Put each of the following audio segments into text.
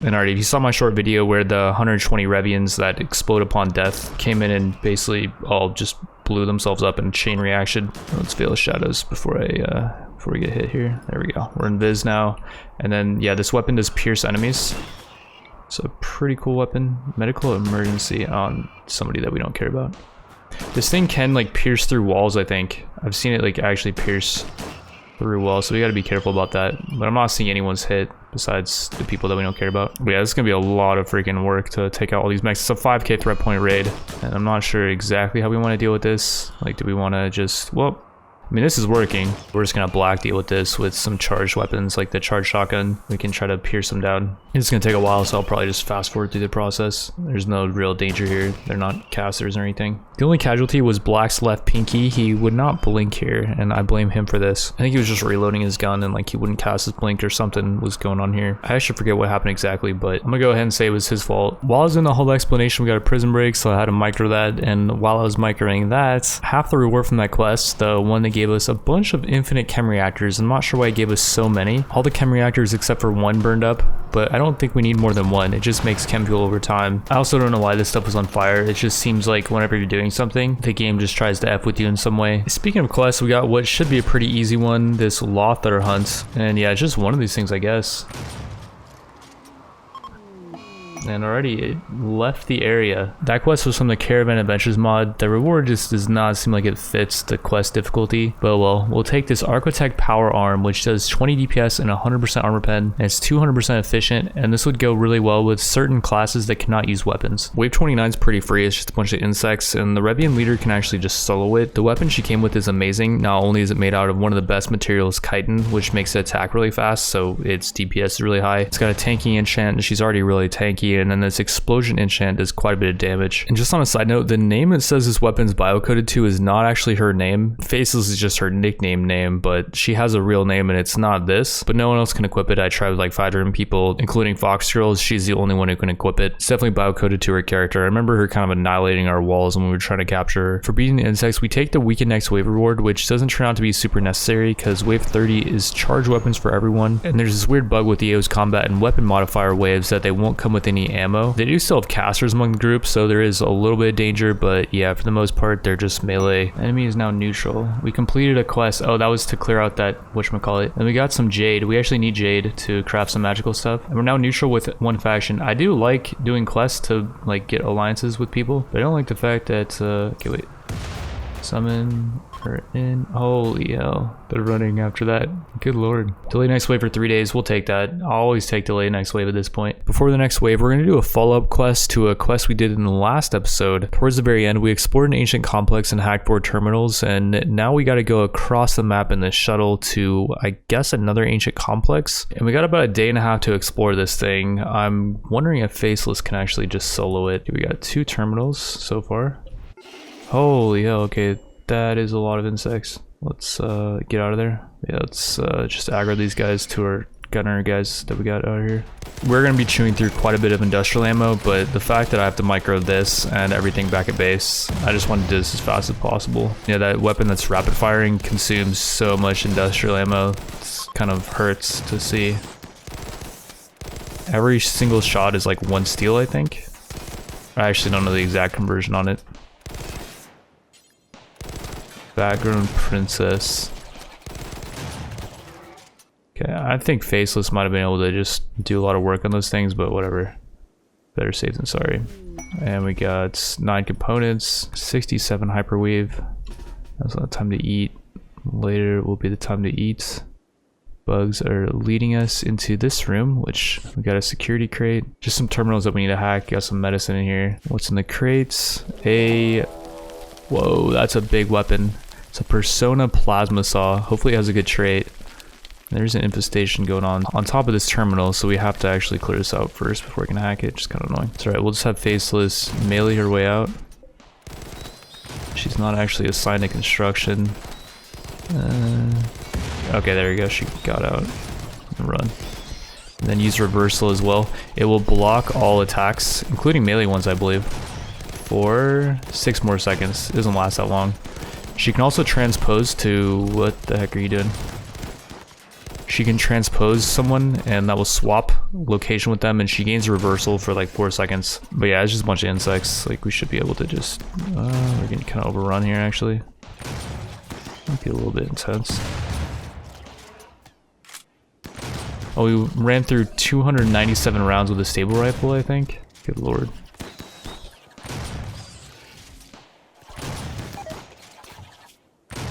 And already, if you saw my short video where the 120 Revians that explode upon death came in and basically all just blew themselves up in a chain reaction. Let's veil shadows before we get hit here. There we go. We're in Viz now. And then, yeah, this weapon does pierce enemies. It's a pretty cool weapon. Medical emergency on somebody that we don't care about. This thing can like pierce through walls, I think. I've seen it like actually pierce through walls, so we gotta be careful about that. But I'm not seeing anyone's hit besides the people that we don't care about. But yeah, this is gonna be a lot of freaking work to take out all these mechs. It's a 5k threat point raid, and I'm not sure exactly how we want to deal with this. Like, do we want to just, well, I mean, this is working. We're just gonna black deal with this with some charged weapons like the charged shotgun. We can try to pierce them down. It's gonna take a while, so I'll probably just fast forward through the process. There's no real danger here. They're not casters or anything. The only casualty was Black's left pinky. He would not blink here, and I blame him for this. I think he was just reloading his gun and like he wouldn't cast his blink or something was going on here. I actually forget what happened exactly, but I'm gonna go ahead and say it was his fault. While I was in the whole explanation, we got a prison break, so I had to micro that, and while I was microing that, half the reward from that quest, the one that gave us a bunch of infinite chem reactors. I'm not sure why it gave us so many. All the chem reactors except for one burned up, but I don't think we need more than one. It just makes chem fuel over time. I also don't know why this stuff was on fire. It just seems like whenever you're doing something, the game just tries to F with you in some way. Speaking of quests, we got what should be a pretty easy one, this Lothar hunt. And yeah, just one of these things, I guess. And already it left the area. That quest was from the Caravan Adventures mod. The reward just does not seem like it fits the quest difficulty. But well, we'll take this Archotech power arm, which does 20 DPS and 100% armor pen. And it's 200% efficient, and this would go really well with certain classes that cannot use weapons. Wave 29 is pretty free. It's just a bunch of insects, and the Revian leader can actually just solo it. The weapon she came with is amazing. Not only is it made out of one of the best materials, chitin, which makes it attack really fast, so its DPS is really high. It's got a tanky enchant, and she's already really tanky. And then this explosion enchant does quite a bit of damage. And just on a side note, the name it says this weapon's biocoded to is not actually her name. Faceless is just her nickname name, but she has a real name and it's not this. But no one else can equip it. I tried with like 5 different people, including Fox Girls. She's the only one who can equip it. It's definitely biocoded to her character. I remember her kind of annihilating our walls when we were trying to capture her. For beating the insects, we take the weaken next wave reward, which doesn't turn out to be super necessary because wave 30 is charged weapons for everyone. And there's this weird bug with EO's combat and weapon modifier waves that they won't come with any ammo. They do still have casters among the group, so there is a little bit of danger, but yeah, for the most part, they're just melee. Enemy is now neutral. We completed a quest. Oh, that was to clear out that whatchamacallit. And we got some jade. We actually need jade to craft some magical stuff. And we're now neutral with one faction. I do like doing quests to like get alliances with people, but I don't like the fact that, okay, wait. Summon her in. Holy hell. They're running after that. Good lord. Delay next wave for 3 days. We'll take that. I'll always take delay next wave at this point. Before the next wave, we're going to do a follow-up quest to a quest we did in the last episode. Towards the very end, we explored an ancient complex and hacked 4 terminals, and now we got to go across the map in this shuttle to, I guess, another ancient complex. And we got about a day and a half to explore this thing. I'm wondering if Faceless can actually just solo it. We got 2 terminals so far. Holy hell, okay, that is a lot of insects. Let's get out of there. Yeah, let's just aggro these guys to our gunner guys that we got out here. We're going to be chewing through quite a bit of industrial ammo, but the fact that I have to micro this and everything back at base, I just want to do this as fast as possible. Yeah, that weapon that's rapid firing consumes so much industrial ammo. It kind of hurts to see. Every single shot is like 1 steel, I think. I actually don't know the exact conversion on it. Background princess. Okay, I think Faceless might have been able to just do a lot of work on those things, but whatever. Better safe than sorry. And we got 9 components, 67 hyperweave. That's a lot of time to eat. Later will be the time to eat. Bugs are leading us into this room, which we got a security crate. Just some terminals that we need to hack. Got some medicine in here. What's in the crates? Whoa, that's a big weapon. It's a Persona plasma saw. Hopefully it has a good trait. There's an infestation going on top of this terminal, so we have to actually clear this out first before we can hack it. Just kind of annoying. It's alright, we'll just have Faceless melee her way out. She's not actually assigned to construction. Okay, there we go. She got out and run. And then use reversal as well. It will block all attacks, including melee ones, I believe, for 6 more seconds. It doesn't last that long. She can also transpose to... What the heck are you doing? she can transpose someone and that will swap location with them, and she gains a reversal for like 4 seconds. But yeah, it's just a bunch of insects. Like we should be able to just we're getting kind of overrun here actually. Might be a little bit intense. Oh, we ran through 297 rounds with a stable rifle, I think. Good lord.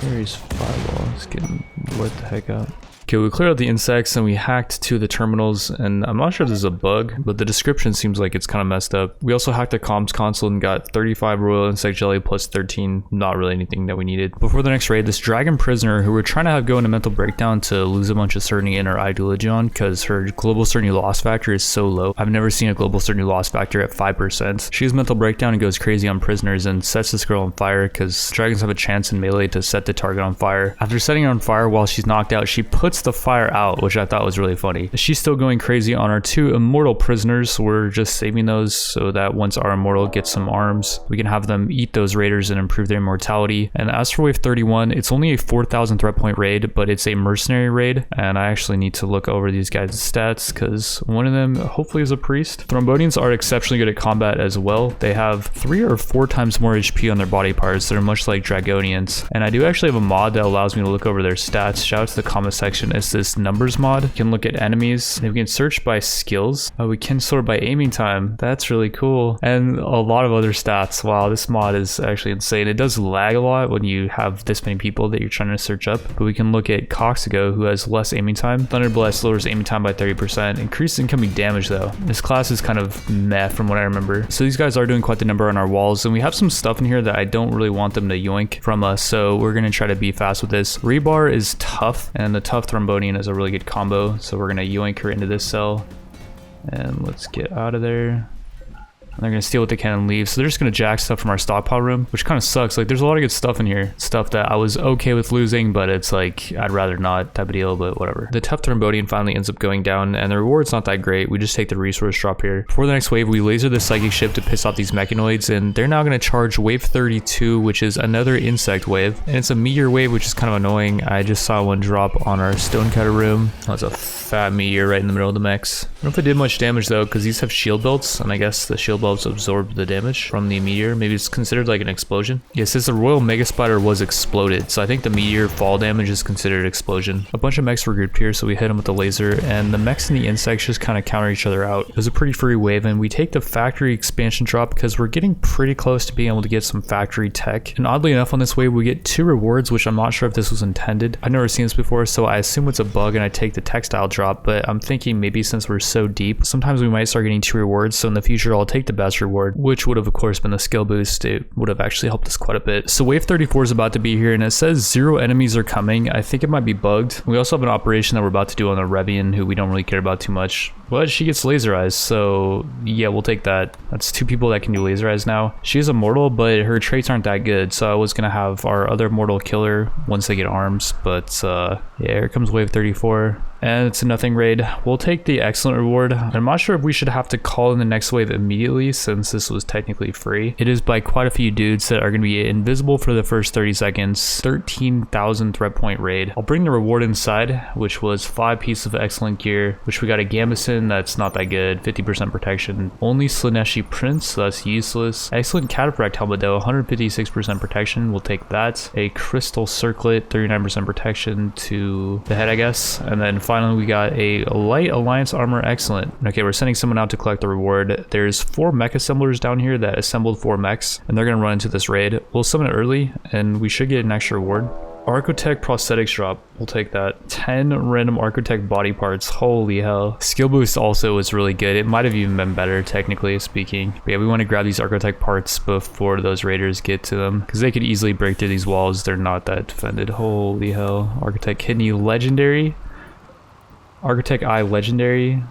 Ares fireball is getting lit the heck up. Okay, we cleared out the insects and we hacked 2 of the terminals, and I'm not sure if this is a bug, but the description seems like it's kind of messed up. We also hacked the comms console and got 35 royal insect jelly plus 13, not really anything that we needed. Before the next raid, this dragon prisoner who we're trying to have go into mental breakdown to lose a bunch of certainty in her ideology on, because her global certainty loss factor is so low. I've never seen a global certainty loss factor at 5%. She has mental breakdown and goes crazy on prisoners and sets this girl on fire because dragons have a chance in melee to set the target on fire. After setting her on fire while she's knocked out, she puts the fire out, which I thought was really funny. She's still going crazy on our 2 immortal prisoners. We're just saving those so that once our immortal gets some arms, we can have them eat those raiders and improve their immortality. And as for wave 31, it's only a 4,000 threat point raid, but it's a mercenary raid, and I actually need to look over these guys' stats because one of them hopefully is a priest. Thrombodians are exceptionally good at combat as well. They have 3 or 4 times more HP on their body parts. They're much like dragonians, and I do actually have a mod that allows me to look over their stats. Shout out to the comment section. It's this numbers mod. You can look at enemies, and we can search by skills. We can sort by aiming time. That's really cool, and a lot of other stats. Wow, this mod is actually insane. It does lag a lot when you have this many people that you're trying to search up, but we can look at Coxigo, who has less aiming time. Thunderblast lowers aiming time by 30%. Increases incoming damage though. This class is kind of meh from what I remember. So these guys are doing quite the number on our walls, and we have some stuff in here that I don't really want them to yoink from us, so we're gonna try to be fast with this. Rebar is tough, and the tough Thrombodian is a really good combo, so we're gonna yoink her into this cell, and let's get out of there. And they're gonna steal what they can and leave, so they're just gonna jack stuff from our stockpile room, which kind of sucks. Like there's a lot of good stuff in here, stuff that I was okay with losing, but it's like I'd rather not type of deal, but whatever. The tough Thrombodian finally ends up going down, and the reward's not that great. We just take the resource drop here. Before the next wave, we laser the psychic ship to piss off these mechanoids, and they're now gonna charge wave 32, which is another insect wave, and it's a meteor wave, which is kind of annoying. I just saw one drop on our stonecutter room. That's a fat meteor right in the middle of the mechs. I don't know if it did much damage though, because these have shield belts, and I guess the shield belts absorb the damage from the meteor. Maybe it's considered like an explosion. Yeah, it says the royal mega spider was exploded, so I think the meteor fall damage is considered explosion. A bunch of mechs were grouped here, so we hit them with the laser, and the mechs and the insects just kind of counter each other out. It was a pretty free wave, and we take the factory expansion drop because we're getting pretty close to being able to get some factory tech. And oddly enough, on this wave we get 2 rewards, which I'm not sure if this was intended. I've never seen this before, so I assume it's a bug and I take the textile drop, but I'm thinking maybe since we're so deep, sometimes we might start getting 2 rewards, so in the future I'll take the best reward, which would have of course been the skill boost. It would have actually helped us quite a bit. So wave 34 is about to be here, and it says 0 enemies are coming. I think it might be bugged. We also have an operation that we're about to do on the Revian, who we don't really care about too much, but she gets laser eyes, so yeah, we'll take that. That's 2 people that can do laser eyes now. She is a mortal, but her traits aren't that good, so I was gonna have our other mortal kill her once they get arms, but yeah, here comes wave 34. And it's a nothing raid. We'll take the excellent reward. I'm not sure if we should have to call in the next wave immediately since this was technically free. It is by quite a few dudes that are going to be invisible for the first 30 seconds. 13,000 threat point raid. I'll bring the reward inside, which was 5 pieces of excellent gear, which we got a Gambeson that's not that good, 50% protection. Only Slaneshi Prince, so that's useless. Excellent Cataphract helmet though, 156% protection. We'll take that. A Crystal Circlet, 39% protection to the head, I guess. And then finally we got a light alliance armor, excellent. Okay, we're sending someone out to collect the reward. There's 4 mech assemblers down here that assembled 4 mechs, and they're gonna run into this raid. We'll summon it early and we should get an extra reward. Archotech prosthetics drop, we'll take that. 10 random Archotech body parts, holy hell. Skill boost also was really good. It might have even been better technically speaking. But yeah, we want to grab these Archotech parts before those raiders get to them, because they could easily break through these walls. They're not that defended, holy hell. Archotech kidney legendary. Archotech eye legendary,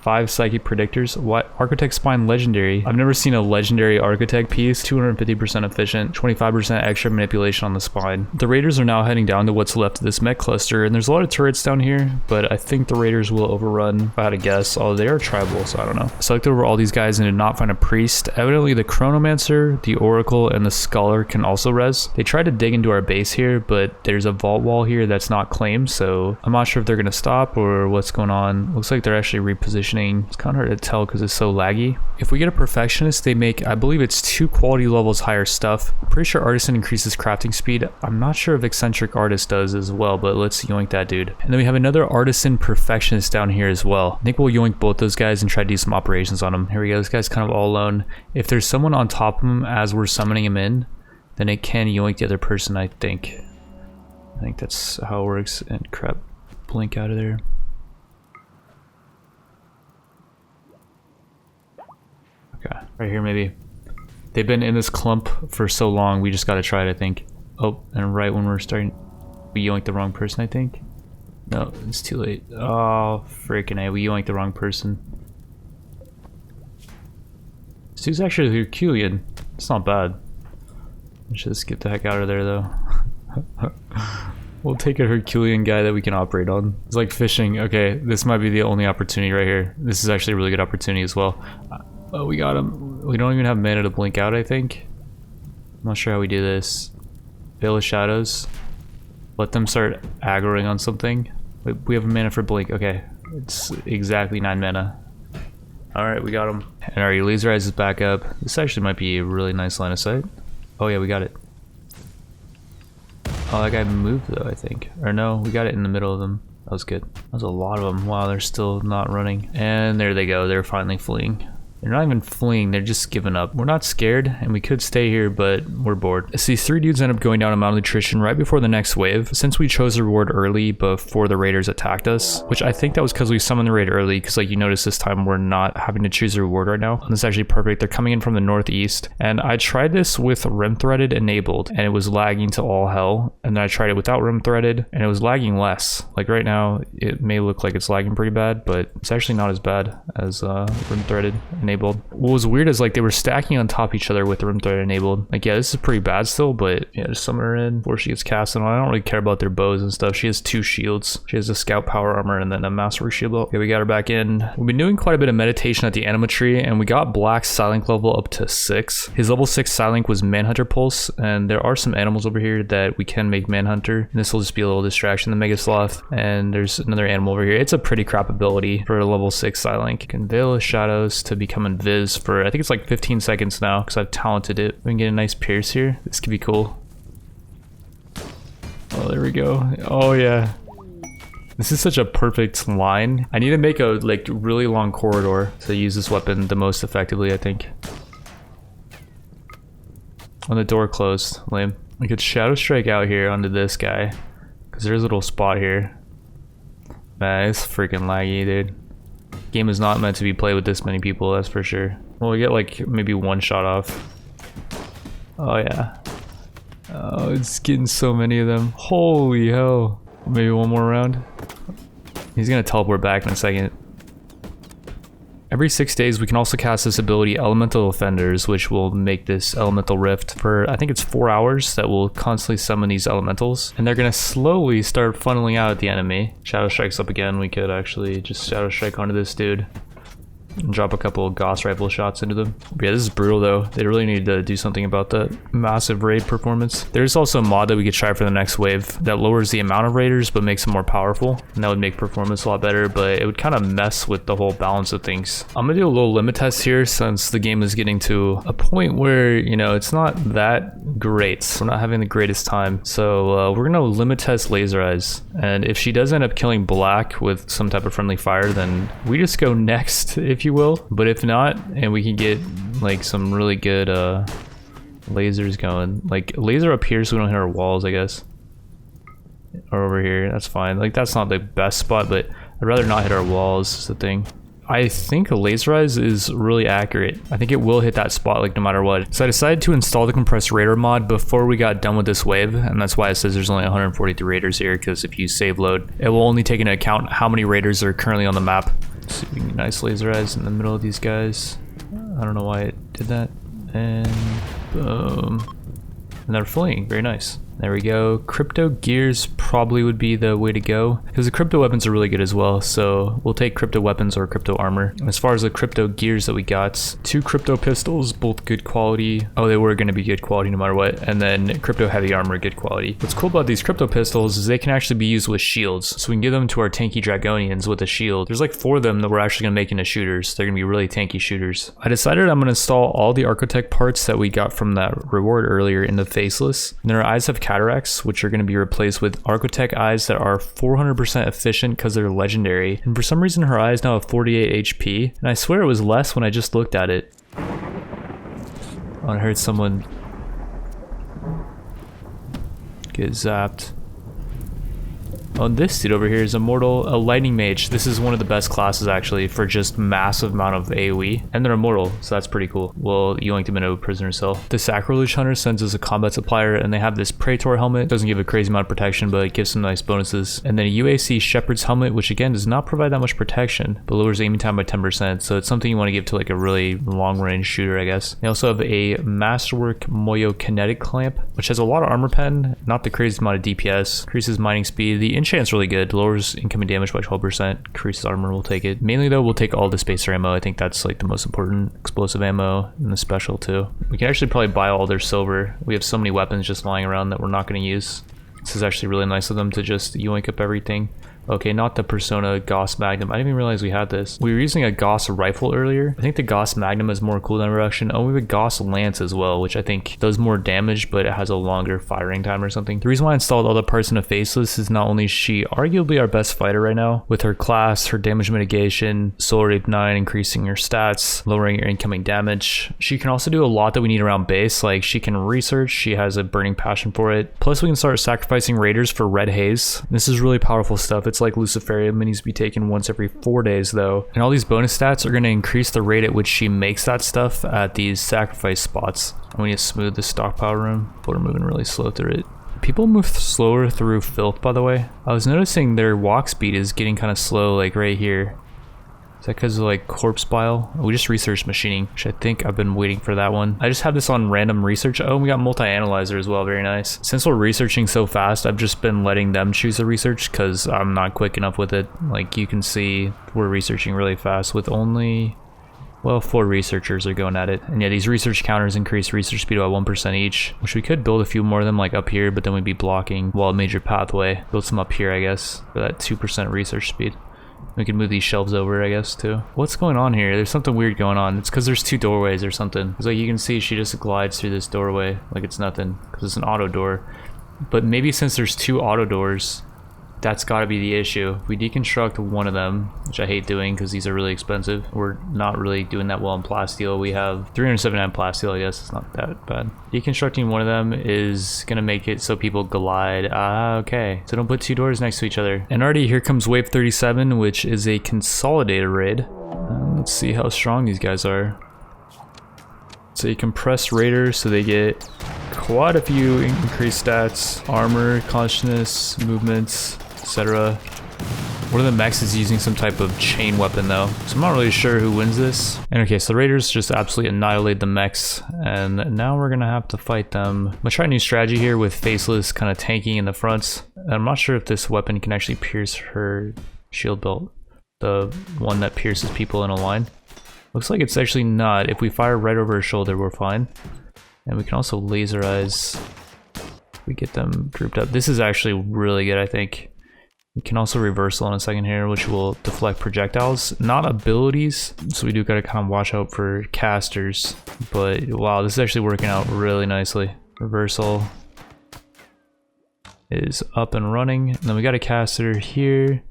5 psychic predictors. What? Archotech spine legendary. I've never seen a legendary Archotech piece. 250% efficient, 25% extra manipulation on the spine. The raiders are now heading down to what's left of this mech cluster, and there's a lot of turrets down here, but I think the raiders will overrun if I had to guess. Oh, they are tribal, so I don't know. I selected over all these guys and did not find a priest. Evidently the chronomancer, the oracle, and the scholar can also res. They tried to dig into our base here, but there's a vault wall here that's not claimed, so I'm not sure if they're gonna stop or what's going on. Looks like they're actually repositioning. It's kind of hard to tell because it's so laggy. If we get a perfectionist, they make, I believe it's 2 quality levels higher stuff. I'm pretty sure artisan increases crafting speed. I'm not sure if eccentric artist does as well, but let's yoink that dude. And then we have another artisan perfectionist down here as well. I think we'll yoink both those guys and try to do some operations on them. Here we go. This guy's kind of all alone. If there's someone on top of him as we're summoning him in, then it can yoink the other person, I think. I think that's how it works. And crap, blink out of there. Okay, right here maybe. They've been in this clump for so long, we just gotta try it, I think. Oh, and right when we're starting, we yoinked the wrong person, I think. No, it's too late. Oh, freaking A, we yoinked the wrong person. This dude's actually Herculean. It's not bad. Let's just get the heck out of there though. We'll take a Herculean guy that we can operate on. It's like fishing. Okay, this might be the only opportunity right here. This is actually a really good opportunity as well. Oh, we got him. We don't even have mana to blink out, I think. I'm not sure how we do this. Veil of Shadows. Let them start aggroing on something. We have a mana for blink. Okay, it's exactly 9 mana. Alright, we got him. And our laser eyes is back up. This actually might be a really nice line of sight. Oh yeah, we got it. Oh, that guy moved though, I think. Or no, we got it in the middle of them. That was good. That was a lot of them. Wow, they're still not running. And there they go. They're finally fleeing. They're not even fleeing, they're just giving up. We're not scared, and we could stay here, but we're bored. So these 3 dudes end up going down a malnutrition right before the next wave. Since we chose the reward early before the raiders attacked us, which I think that was because we summoned the raid early, because like you notice this time we're not having to choose a reward right now. And this is actually perfect. They're coming in from the northeast, and I tried this with rim threaded enabled, and it was lagging to all hell. And then I tried it without rim threaded, and it was lagging less. Like right now, it may look like it's lagging pretty bad, but it's actually not as bad as rim threaded enabled. What was weird is like they were stacking on top of each other with the rim thread enabled. Like yeah, this is pretty bad still, but yeah, just summon her in before she gets casted on. I don't really care about their bows and stuff. She has 2 shields. She has a scout power armor and then a mastery shield. Okay, we got her back in. We've been doing quite a bit of meditation at the anima tree, and we got Black's Silink level up to 6. His level 6 Silink was Manhunter Pulse, and there are some animals over here that we can make Manhunter. And this will just be a little distraction. The Mega Sloth, and there's another animal over here. It's a pretty crap ability for a level 6 Silink. You can Veil of Shadows to become invis for I think it's like 15 seconds now because I've talented it. We can get a nice pierce here. This could be cool. Oh, there we go. Oh yeah. This is such a perfect line. I need to make a like really long corridor to use this weapon the most effectively, I think. On the door closed. Lame. We could Shadow Strike out here onto this guy because there's a little spot here. Man, it's freaking laggy, dude. Game is not meant to be played with this many people, that's for sure. Well, we get like maybe 1 shot off. Oh yeah. Oh, it's getting so many of them. Holy hell. Maybe 1 more round. He's gonna teleport back in a second. Every 6 days, we can also cast this ability, Elemental Offenders, which will make this Elemental Rift for, I think it's 4 hours, that will constantly summon these elementals. And they're gonna slowly start funneling out at the enemy. Shadow Strike's up again. We could actually just Shadow Strike onto this dude. And drop a couple of Gauss rifle shots into them. But yeah, this is brutal though. They really need to do something about that massive raid performance. There's also a mod that we could try for the next wave that lowers the amount of raiders but makes them more powerful, and that would make performance a lot better, but it would kind of mess with the whole balance of things. I'm gonna do a little limit test here since the game is getting to a point where, you know, it's not that great. We're not having the greatest time. So we're gonna limit test Laser Eyes, and if she does end up killing Black with some type of friendly fire, then we just go next, if you will. But if not, and we can get like some really good lasers going, like laser up here so we don't hit our walls, I guess, or over here, that's fine. Like that's not the best spot, but I'd rather not hit our walls is the thing. I think a laserize is really accurate. I think it will hit that spot like no matter what. So I decided to install the compressed radar mod before we got done with this wave, and that's why it says there's only 143 raiders here, because if you save load, it will only take into account how many raiders are currently on the map. Let's see if we can get a nice laserize in the middle of these guys. I don't know why it did that. And boom. And they're fleeing, very nice. There we go. Crypto gears probably would be the way to go, because the crypto weapons are really good as well. So we'll take crypto weapons or crypto armor. As far as the crypto gears that we got, 2 crypto pistols, both good quality. Oh, they were going to be good quality no matter what. And then crypto heavy armor, good quality. What's cool about these crypto pistols is they can actually be used with shields. So we can give them to our tanky dragonians with a shield. There's like 4 of them that we're actually going to make into shooters. They're going to be really tanky shooters. I decided I'm going to install all the Archotech parts that we got from that reward earlier in the faceless. And their eyes have cataracts, which are going to be replaced with Archotech eyes that are 400% efficient because they're legendary. And for some reason her eyes now have 48 HP, and I swear it was less when I just looked at it. Oh, I heard someone get zapped. Oh, this dude over here is immortal, a lightning mage. This is one of the best classes actually for just massive amount of AoE, and they're immortal, so that's pretty cool. Well, yoinked him into a prisoner cell. The sacrilege hunter sends us a combat supplier, and they have this praetor helmet. Doesn't give a crazy amount of protection, but it gives some nice bonuses. And then a UAC shepherd's helmet, which again does not provide that much protection, but lowers aiming time by 10%. So it's something you want to give to like a really long range shooter, I guess. They also have a masterwork moyo kinetic clamp, which has a lot of armor pen, not the crazy amount of DPS, increases mining speed. The enchant's really good, lowers incoming damage by 12%, increases armor, we'll take it. Mainly though, we'll take all the spacer ammo. I think that's like the most important. Explosive ammo and the special too. We can actually probably buy all their silver. We have so many weapons just lying around that we're not going to use. This is actually really nice of them to just yoink up everything. Okay, not the Persona Gauss Magnum. I didn't even realize we had this. We were using a Gauss rifle earlier. I think the Gauss Magnum has more cooldown reduction. Oh, we have a Gauss Lance as well, which I think does more damage, but it has a longer firing time or something. The reason why I installed all the parts in a faceless is not only is she arguably our best fighter right now, with her class, her damage mitigation, Solar Rape 9, increasing your stats, lowering your incoming damage. She can also do a lot that we need around base, like she can research, she has a burning passion for it. Plus we can start sacrificing raiders for red haze. This is really powerful stuff. It's like Luciferium, it needs to be taken once every 4 days though. And all these bonus stats are going to increase the rate at which she makes that stuff at these sacrifice spots. And we need to smooth the stockpile room, but we're moving really slow through it. People move slower through filth, by the way. I was noticing their walk speed is getting kind of slow, like right here. Is that because of like corpse bile? We just researched machining, which I think I've been waiting for that one. I just have this on random research. Oh, we got multi-analyzer as well, very nice. Since we're researching so fast, I've just been letting them choose the research because I'm not quick enough with it. Like you can see, we're researching really fast with only, well, 4 researchers are going at it. And yeah, these research counters increase research speed by 1% each, which we could build a few more of them like up here, but then we'd be blocking wall major pathway. Build some up here, I guess, for that 2% research speed. We can move these shelves over, I guess, too. What's going on here? There's something weird going on. It's because there's 2 doorways or something. It's like you can see she just glides through this doorway like it's nothing, because it's an auto door. But maybe since there's 2 auto doors, that's got to be the issue. If we deconstruct one of them, which I hate doing because these are really expensive. We're not really doing that well in plasteel. We have 379 plasteel, I guess. It's not that bad. Deconstructing one of them is going to make it so people glide. Ah, okay. So don't put 2 doors next to each other. And already here comes wave 37, which is a consolidated raid. Let's see how strong these guys are. So you compress raiders, so they get quite a few increased stats, armor, consciousness, movements, etc. One of the mechs is using some type of chain weapon though, so I'm not really sure who wins this. And okay, so the raiders just absolutely annihilate the mechs, and now we're gonna have to fight them. I'm gonna try a new strategy here with faceless kind of tanking in the fronts. And I'm not sure if this weapon can actually pierce her shield belt, the one that pierces people in a line. Looks like it's actually not. If we fire right over her shoulder, we're fine. And we can also laserize. We get them grouped up. This is actually really good, I think. We can also reversal in a second here, which will deflect projectiles, not abilities. So we do gotta kind of watch out for casters. But wow, this is actually working out really nicely. Reversal is up and running. And then we got a caster here.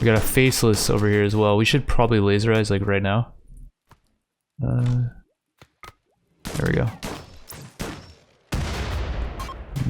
We got a faceless over here as well. We should probably laserize like right now. There we go.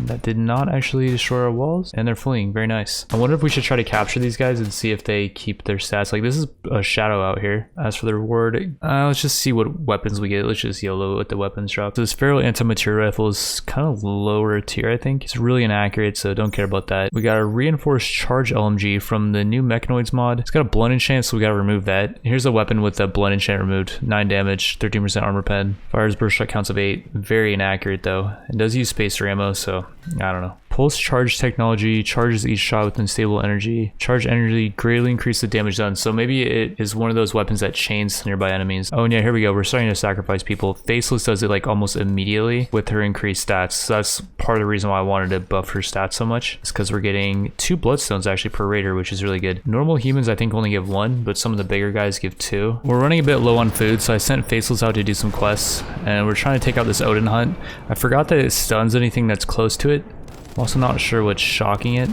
That did not actually destroy our walls, and they're fleeing. Very nice. I wonder if we should try to capture these guys and see if they keep their stats. Like, this is a shadow out here. As for the reward, let's just see what weapons we get. Let's just YOLO what the weapons drop. So this feral anti-material rifle is kind of lower tier, I think. It's really inaccurate, so don't care about that. We got a reinforced charge LMG from the new Mechanoids mod. It's got a blunt enchant, so we gotta remove that. Here's a weapon with a blunt enchant removed. 9 damage, 13% armor pen. Fires burst shot counts of 8. Very inaccurate though. It does use spacer ammo, so I don't know. Pulse charge technology charges each shot with unstable energy. Charge energy greatly increase the damage done. So maybe it is one of those weapons that chains nearby enemies. Oh and yeah, here we go. We're starting to sacrifice people. Faceless does it like almost immediately with her increased stats. So that's part of the reason why I wanted to buff her stats so much. It's because we're getting 2 bloodstones actually per raider, which is really good. Normal humans I think only give 1, but some of the bigger guys give 2. We're running a bit low on food, so I sent Faceless out to do some quests, and we're trying to take out this Odin hunt. I forgot that it stuns anything that's close to it. I'm also not sure what's shocking it.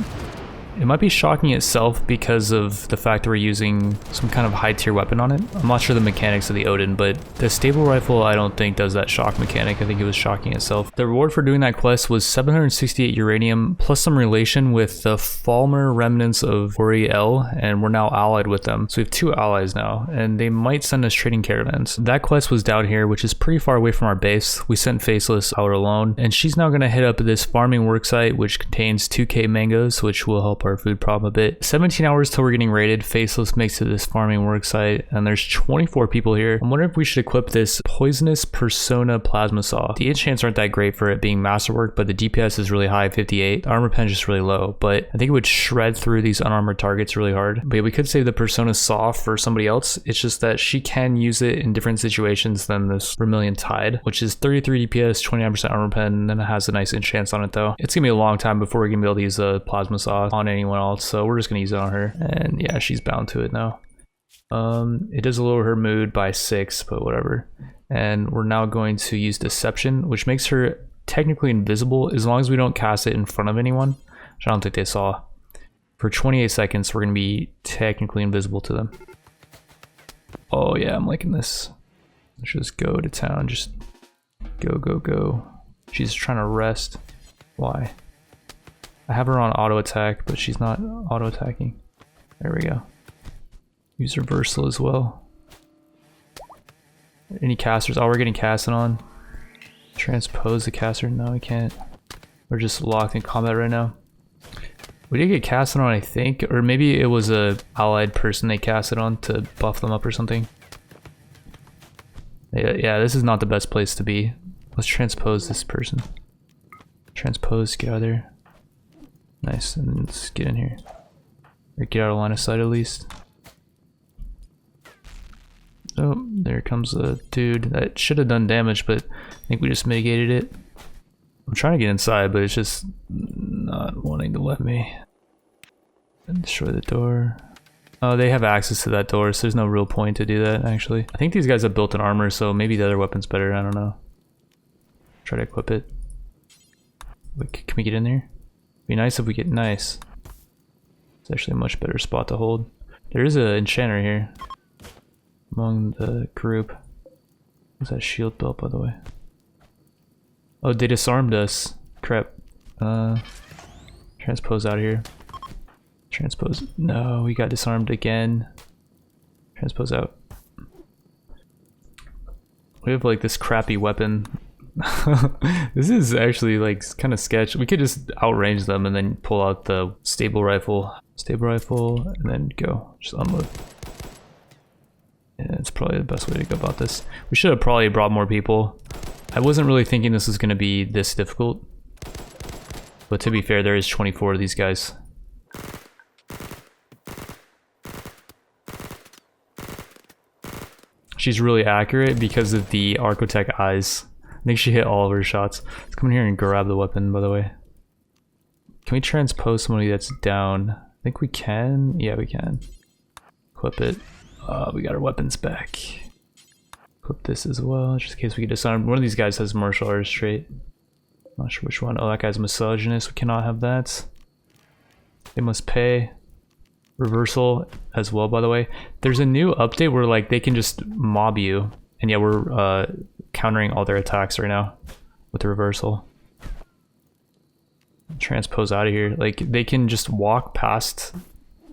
It might be shocking itself because of the fact that we're using some kind of high tier weapon on it. I'm not sure the mechanics of the Odin, but the stable rifle I don't think does that shock mechanic. I think it was shocking itself. The reward for doing that quest was 768 uranium plus some relation with the Falmer remnants of Oriel, and we're now allied with them. So we have 2 allies now, and they might send us trading caravans. That quest was down here, which is pretty far away from our base. We sent Faceless out alone, and she's now gonna hit up this farming worksite, which contains 2k mangoes, which will help our food problem a bit. 17 hours till we're getting raided. Faceless makes it to this farming worksite, and there's 24 people here. I'm wondering if we should equip this poisonous persona plasma saw. The enchants aren't that great for it being masterwork, but the DPS is really high, 58. The armor pen is just really low, but I think it would shred through these unarmored targets really hard. But yeah, we could save the persona saw for somebody else. It's just that she can use it in different situations than this Vermilion Tide, which is 33 DPS, 29% armor pen, and then it has a nice enchants on it though. It's gonna be a long time before we're gonna be able to use a plasma saw on anyone else, so we're just gonna use it on her. And yeah, she's bound to it now. It does lower her mood by 6, but whatever. And we're now going to use deception, which makes her technically invisible as long as we don't cast it in front of anyone, which I don't think they saw. For 28 seconds, we're gonna be technically invisible to them. Oh yeah, I'm liking this. Let's just go to town. Just go. She's trying to rest. Why? I have her on auto attack, but she's not auto attacking. There we go. Use reversal as well. Any casters? Oh, we're getting casted on. Transpose the caster? No, we can't. We're just locked in combat right now. We did get casted on, I think, or maybe it was a allied person they casted on to buff them up or something. Yeah, this is not the best place to be. Let's transpose this person. Transpose, get out of there. Nice, and let's get in here. Or get out of line of sight at least. Oh, there comes a dude. That should have done damage, but I think we just mitigated it. I'm trying to get inside, but it's just not wanting to let me. And destroy the door. Oh, they have access to that door, so there's no real point to do that, actually. I think these guys have built-in armor, so maybe the other weapon's better, I don't know. Try to equip it. Wait, can we get in there? Be nice if we get nice. It's actually a much better spot to hold. There is an enchanter here among the group. What's that shield belt, by the way? Oh, they disarmed us. Crap. Transpose out of here. Transpose. No, we got disarmed again. Transpose out. We have like this crappy weapon. This is actually like kind of sketch. We could just outrange them and then pull out the stable rifle. Stable rifle and then go. Just unload. Yeah, it's probably the best way to go about this. We should have probably brought more people. I wasn't really thinking this was going to be this difficult. But to be fair, there is 24 of these guys. She's really accurate because of the Archotech eyes. I think she hit all of her shots. Let's come in here and grab the weapon, by the way. Can we transpose somebody that's down? I think we can. Yeah, we can. Equip it. We got our weapons back. Equip this as well, just in case we get disarmed. One of these guys has martial arts trait. Not sure which one. Oh, that guy's misogynist. We cannot have that. They must pay. Reversal as well, by the way. There's a new update where like they can just mob you, and yeah, we're countering all their attacks right now with the reversal. transpose out of here. Like, they can just walk past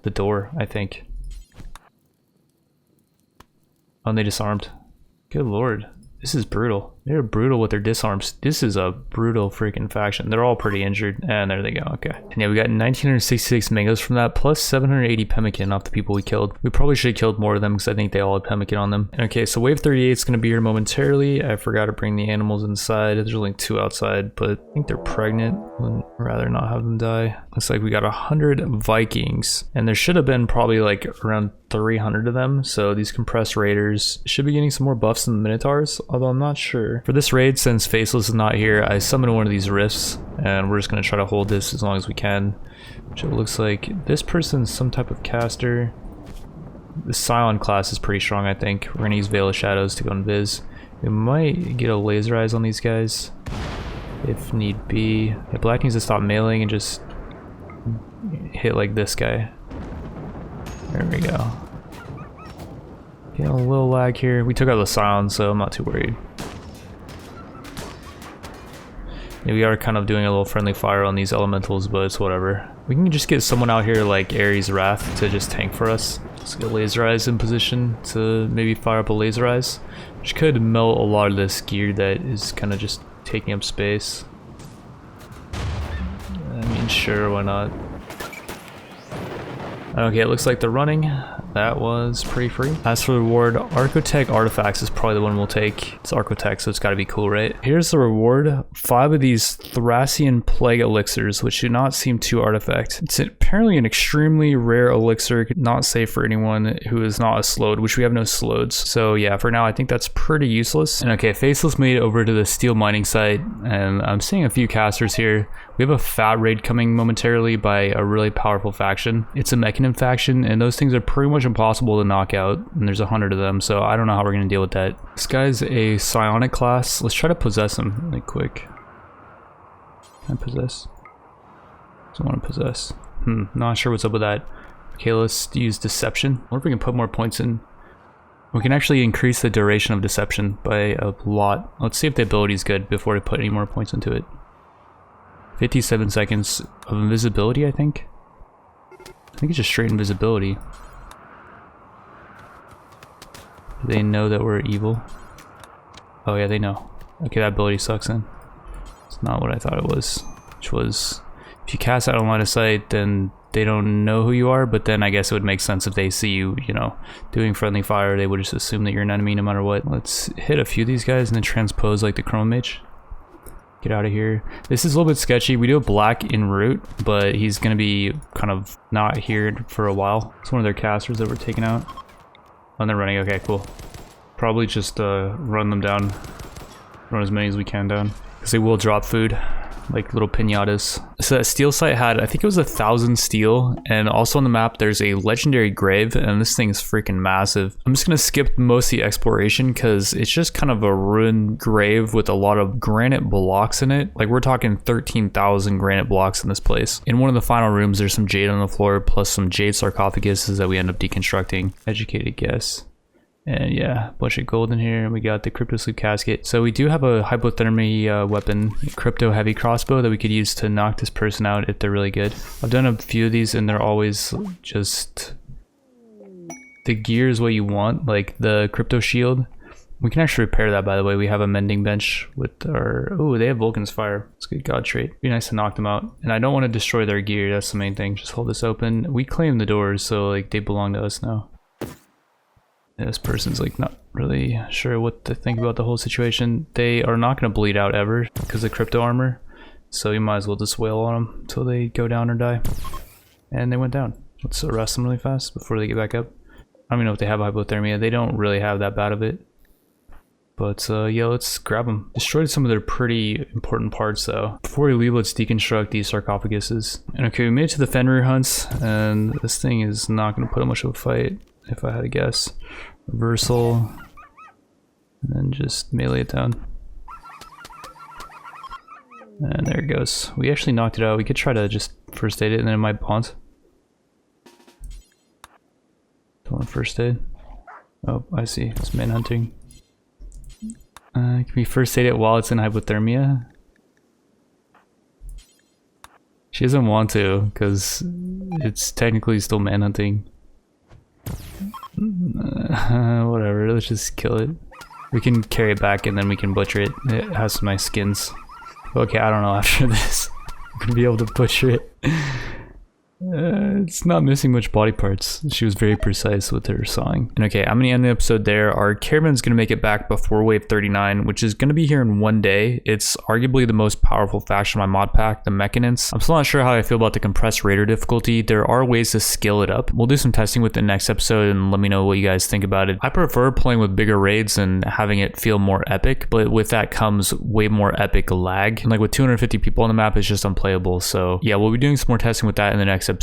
the door, I think. Oh, and they disarmed. Good lord. This is brutal. They're brutal with their disarms. This is a brutal freaking faction. They're all pretty injured. And there they go. Okay. And yeah, we got 1966 mangoes from that, plus 780 pemmican off the people we killed. We probably should have killed more of them because I think they all had pemmican on them. Okay, so wave 38 is going to be here momentarily. I forgot to bring the animals inside. There's only 2 outside, but I think they're pregnant. Would rather not have them die. Looks like we got 100 Vikings. And there should have been probably like around 300 of them. So these compressed raiders should be getting some more buffs than the Minotaurs, although I'm not sure. For this raid, since Faceless is not here, I summoned one of these rifts, and we're just going to try to hold this as long as we can. Which it looks like this person's some type of caster. The Scion class is pretty strong, I think. We're going to use Veil of Shadows to go invis. We might get a laser eyes on these guys if need be. Yeah, Black needs to stop mailing and just hit like this guy. There we go. Getting a little lag here. We took out the Scion, so I'm not too worried. Yeah, we are kind of doing a little friendly fire on these elementals, but it's whatever. We can just get someone out here like Ares Wrath to just tank for us. Let's get Laser Eyes in position to maybe fire up a Laser Eyes, which could melt a lot of this gear that is kind of just taking up space. I mean, sure, why not? Okay, it looks like they're running. That was pretty free. As for the reward, Archotech artifacts is probably the one we'll take. It's Archotech, so it's got to be cool, right? Here's the reward. 5 of these Thracian Plague elixirs, which do not seem too artifact. It's apparently an extremely rare elixir, not safe for anyone who is not a slowed, which we have no sloweds. So yeah, for now, I think that's pretty useless. And okay, Faceless made it over to the steel mining site, and I'm seeing a few casters here. We have a fat raid coming momentarily by a really powerful faction. It's a Mechanim faction, and those things are pretty much impossible to knock out, and there's 100 of them, so I don't know how we're going to deal with that. This guy's a psionic class. Let's try to possess him really quick. Can I possess? Doesn't want to possess. Not sure what's up with that. Okay, let's use deception. I wonder if we can put more points in. We can actually increase the duration of deception by a lot. Let's see if the ability is good before we put any more points into it. 57 seconds of invisibility, I think. I think it's just straight invisibility. Do they know that we're evil? Oh yeah, they know. Okay, that ability sucks then. It's not what I thought it was. Which was, if you cast out on line of sight, then they don't know who you are, but then I guess it would make sense if they see you, you know, doing friendly fire, they would just assume that you're an enemy no matter what. Let's hit a few of these guys and then transpose like the Chrome Mage. Get out of here. This is a little bit sketchy. We do have Black en route, but he's going to be kind of not here for a while. It's one of their casters that we're taking out. Oh, and they're running. Okay, cool. Probably just run them down. Run as many as we can down. Because they will drop food, like little pinatas. So that steel site had, I think it was 1,000 steel, and also on the map there's a legendary grave, and this thing is freaking massive. I'm just gonna skip most of the exploration because it's just kind of a ruined grave with a lot of granite blocks in it. Like, we're talking 13,000 granite blocks in this place. In one of the final rooms there's some jade on the floor, plus some jade sarcophaguses that we end up deconstructing. Educated guess. And yeah, a bunch of gold in here, and we got the Crypto Sleep Casket. So we do have a hypothermia weapon, Crypto Heavy Crossbow, that we could use to knock this person out if they're really good. I've done a few of these, and they're always just... The gear is what you want, like the Crypto Shield. We can actually repair that, by the way. We have a mending bench with our... Oh, they have Vulcan's Fire. It's a good god trait. Be nice to knock them out. And I don't want to destroy their gear, that's the main thing. Just hold this open. We claim the doors, so like they belong to us now. This person's like not really sure what to think about the whole situation. They are not going to bleed out ever because of crypto armor, so you might as well just wail on them until they go down or die. And they went down. Let's arrest them really fast before they get back up. I don't even know if they have hypothermia. They don't really have that bad of it, but yeah, let's grab them. Destroyed some of their pretty important parts though. Before we leave, let's deconstruct these sarcophaguses. And okay, we made it to the Fenrir hunts, and this thing is not going to put up much of a fight if I had to guess. Reversal, and then just melee it down. And there it goes. We actually knocked it out. We could try to just first aid it and then it might bounce. Don't want first aid. Oh, I see. It's manhunting. Can we first aid it while it's in hypothermia? She doesn't want to, because it's technically still manhunting. Whatever, let's just kill it. We can carry it back and then we can butcher it. It has some nice skins. Okay, I don't know after this. I'm gonna be able to butcher it. It's not missing much body parts. She was very precise with her sawing. And okay, I'm gonna end the episode there. Our caravan's gonna make it back before wave 39, which is gonna be here in 1 day. It's arguably the most powerful faction in my mod pack, the Mechanants. I'm still not sure how I feel about the compressed raider difficulty. There are ways to scale it up. We'll do some testing with the next episode and let me know what you guys think about it. I prefer playing with bigger raids and having it feel more epic, but with that comes way more epic lag. And like with 250 people on the map, it's just unplayable. So yeah, we'll be doing some more testing with that in the next episode.